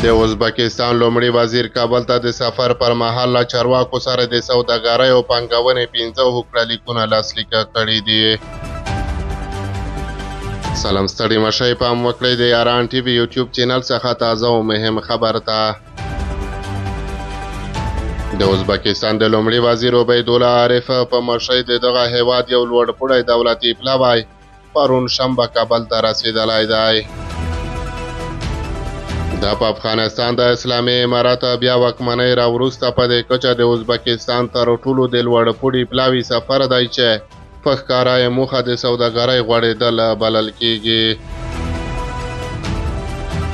د ازبکستان لومړي وزیر کابل ته د سفر پر مهال له چارواکو سره د سوداګرۍ او پانګونې 15 هوکړه لیکونه لاسلیک کړي دي. سلام ستړي مشئ، پام وکړئ د یاران ټي وي یوټیوب چینل څخه تازه او مهم خبر ته. د ازبکستان د لومړي وزیر عبیدالله عارف په مشئ د دغه هیواد یو لوړپوړی دولتي پلاوی پرون شنبه کابل ته رسېدلی دی. دا په افغانستان د اسلامي امارت بیا واکمنۍ راوروسته په دې کچه د ازبکستان تر ټولو د لوړپوړي پلاوي سفر دی چې په ښکاره یې موخه د سوداګرۍ غوړېدل بلل کېږي.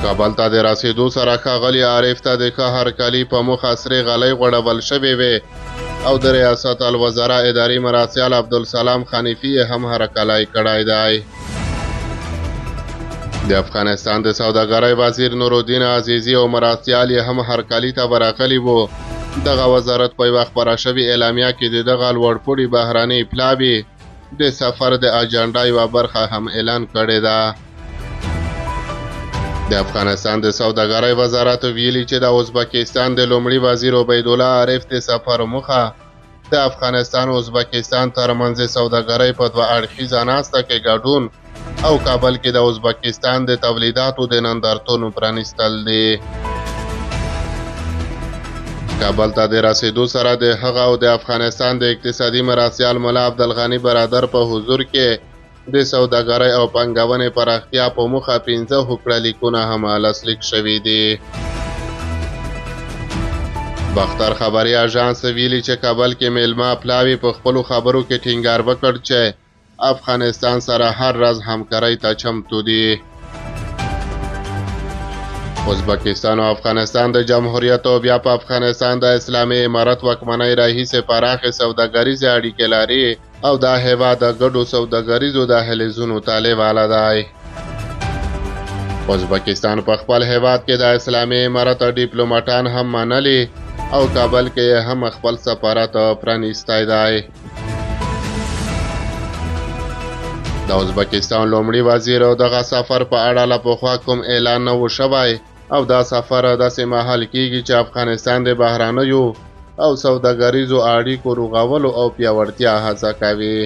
کابل ته د رسېدو سره ښاغلي عارف ته د ښه هرکلي په موخه سرې غلۍ غوړول شوې وې او د ریاست الوزرا اداري مرستیال عبدالسلام خنیفي یې هم هرکلی کړی دی. د افغانستان د سوداګرۍ وزیر نورالدین عزیزي او مرستیال یې هم هرکلي ته ورغلي وو. دغه وزارت په یوه خپره شوې اعلامیه کې د دغه لوړپوړي بهرني پلاوي د سفر د اجنډا یوه برخه هم اعلان کړې ده. د افغانستان د سوداګرۍ وزارت ویلي چې د ازبکستان د لومړي وزیر عبیدالله عارف د سفر موخه د افغانستان او ازبکستان ترمنځ سوداګرۍ په دوه اړخیزه ناسته کې ګډون او کابل کې د ازبکستان د تولیداتو د نندارتون پرانیستل دي. کابل ته د رسېدو سره د هغه او د افغانستان د اقتصادي مرستیال ملا عبدالغني برادر په حضور کې د سوداګرۍ او پانګونې پراختیا په موخه 15 هوکړه لیکونه هم لاسلیک شوي دي. باختر خبري اژانس ویلي چې کابل کې میلمه پلاوي په خپلو خبرو کې ټینګار وکړ چې افغانستان سره هر ورځ همکارۍ ته چمتو دي. ازبکستان او افغانستان د جمهوریت او بیا په افغانستان د اسلامي امارت واکمنۍ راهیسې پراخې سوداګریزې اړیکې لري او دا هیواد د ګډو سوداګریزو دهلیزونو ته لیواله دی. ازبکستان په خپل هیواد کې د اسلامي امارت ډیپلوماټان هم منلي او کابل کې هم خپل سفارت پرانیستی دی. د ازبکستان لومړي وزیر او دغه سفر په اړه له پخوا کوم اعلان نه و شوی او دا سفر داسې مهال کېږي چې افغانستان د بهرنیو او سوداګریزو اړیکو رغولو او پیاوړتیا هڅه کوي.